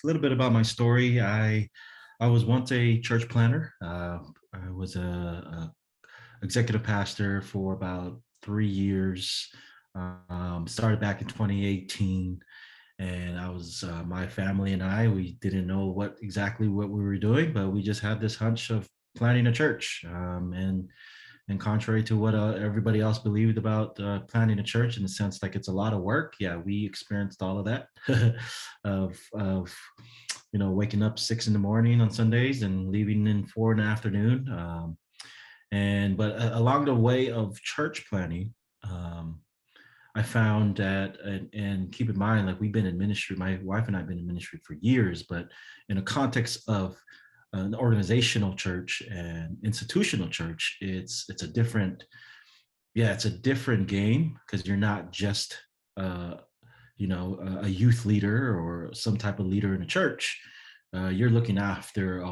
little bit about my story. I was once a church planner. I was a executive pastor for about 3 years. Started back in 2018, and I was my family and we didn't know what we were doing, but we just had this hunch of planning a church. And contrary to what everybody else believed about planning a church, in the sense like it's a lot of work, yeah, we experienced all of that of waking up 6 in the morning on Sundays and leaving in 4 in the afternoon. And but along the way of church planning, um, I found that, and keep in mind, like we've been in ministry, my wife and I have been in ministry for years, but in a context of an organizational church and institutional church, it's a different, yeah, it's a different game, because you're not just uh, a youth leader or some type of leader in a church. You're looking after uh,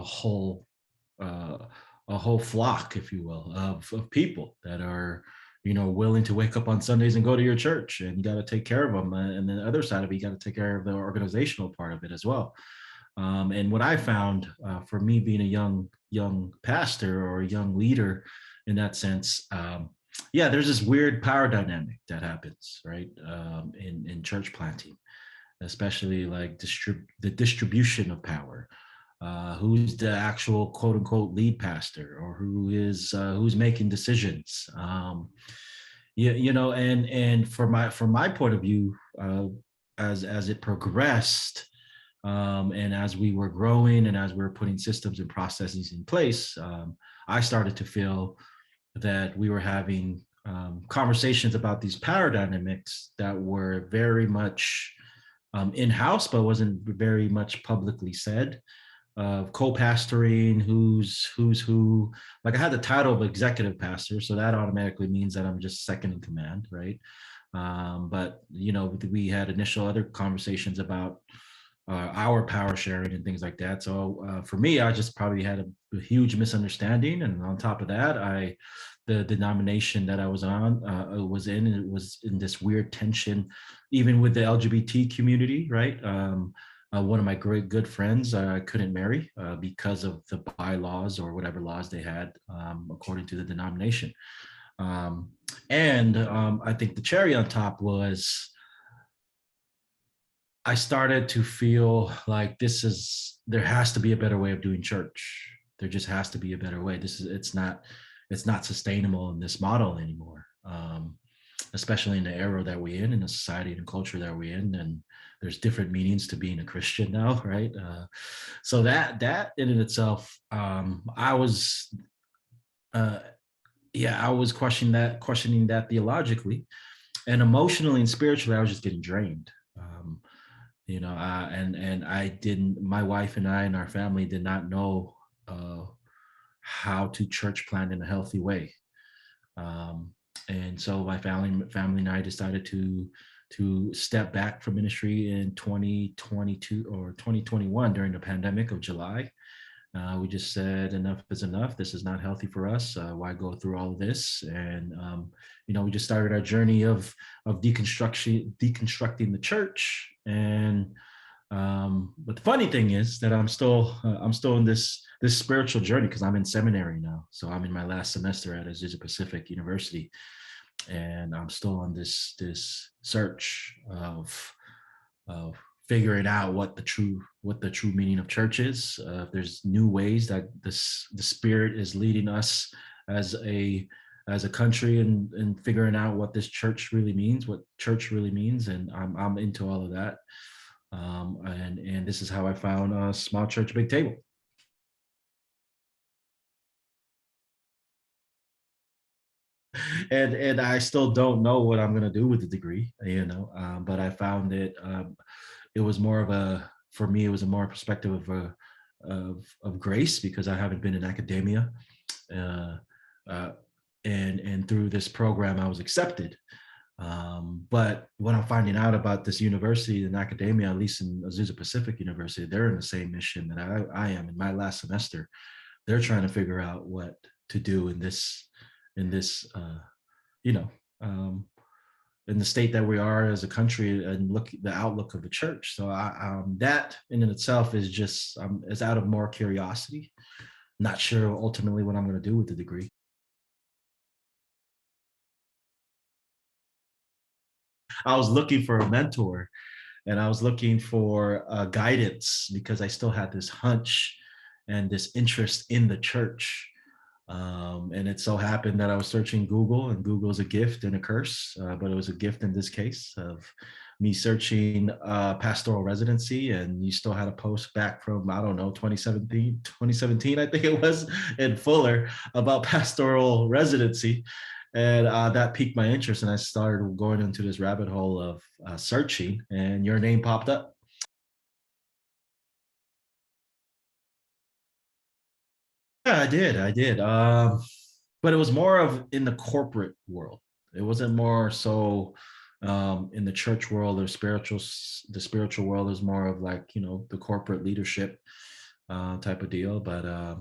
a whole flock, if you will, of people that are willing to wake up on Sundays and go to your church, and you got to take care of them. And then the other side of it, you got to take care of the organizational part of it as well. And what I found, for me being a young pastor or a young leader in that sense, yeah, there's this weird power dynamic that happens, right, in church planting, especially like the distribution of power. Who's the actual quote unquote lead pastor, or who's making decisions? And from my point of view, as it progressed, and as we were growing and as we were putting systems and processes in place, I started to feel that we were having conversations about these power dynamics that were very much in-house, but wasn't very much publicly said. Co-pastoring, who's who. Like I had the title of executive pastor, so that automatically means that I'm just second in command, right? But we had initial other conversations about our power sharing and things like that. So for me, I just probably had a huge misunderstanding, and on top of that, the denomination that I was in, it was in this weird tension, even with the LGBT community, right? One of my great good friends I couldn't marry because of the bylaws or whatever laws they had according to the denomination. And I think the cherry on top was I started to feel like there has to be a better way of doing church. There just has to be a better way. It's not sustainable in this model anymore. Especially in the era that we're in the society and culture that we're in, and there's different meanings to being a Christian now, right? So that in itself, I was, I was questioning that theologically, and emotionally and spiritually, I was just getting drained. And I didn't. My wife and I and our family did not know how to church plan in a healthy way. And so my family and I decided to step back from ministry in 2022 or 2021 during the pandemic of July. We just said enough is enough. This is not healthy for us. Why go through all of this? And we just started our journey of deconstructing the church. And but the funny thing is that I'm still in this spiritual journey, because I'm in seminary now. So I'm in my last semester at Azusa Pacific University, and I'm still on this search of figuring out what the true meaning of church is. There's new ways that the Spirit is leading us as a country, and figuring out what this church really means, what church really means, and I'm into all of that. And this is how I found a Small Church Big Table. And I still don't know what I'm going to do with the degree, but I found it was more of for me, it was a more perspective of grace, because I haven't been in academia, and through this program I was accepted. But when I'm finding out about this university and academia, at least in Azusa Pacific University, they're in the same mission that I am in my last semester. They're trying to figure out what to do in this, um, in the state that we are as a country and look the outlook of the church. So that in and itself is just is out of more curiosity. Not sure ultimately what I'm going to do with the degree. I was looking for a mentor and I was looking for guidance because I still had this hunch and this interest in the church. And it so happened that I was searching Google, and Google's a gift and a curse, but it was a gift in this case of me searching pastoral residency. And you still had a post back from, I don't know, 2017, I think it was, in Fuller about pastoral residency. And that piqued my interest, and I started going into this rabbit hole of searching, and your name popped up. Yeah, I did. But it was more of in the corporate world. It wasn't more so in the church world or the spiritual world is more of like, the corporate leadership type of deal. But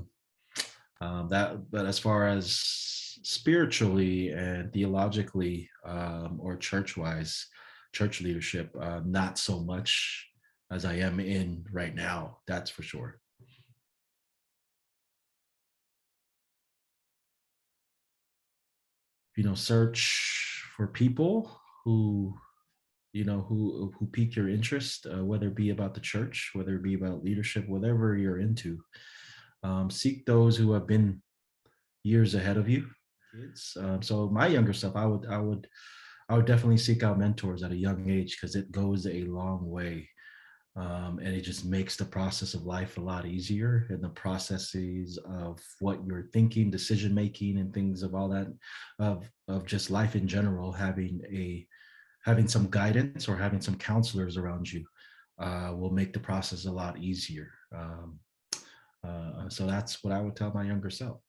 as far as spiritually and theologically or church wise, church leadership, not so much as I am in right now. That's for sure. Search for people who who pique your interest, whether it be about the church, whether it be about leadership, whatever you're into. Seek those who have been years ahead of you. Kids. So my younger self, I would definitely seek out mentors at a young age because it goes a long way. And it just makes the process of life a lot easier, and the processes of what you're thinking, decision making, and things of all that, of just life in general, having some guidance or having some counselors around you will make the process a lot easier. So that's what I would tell my younger self.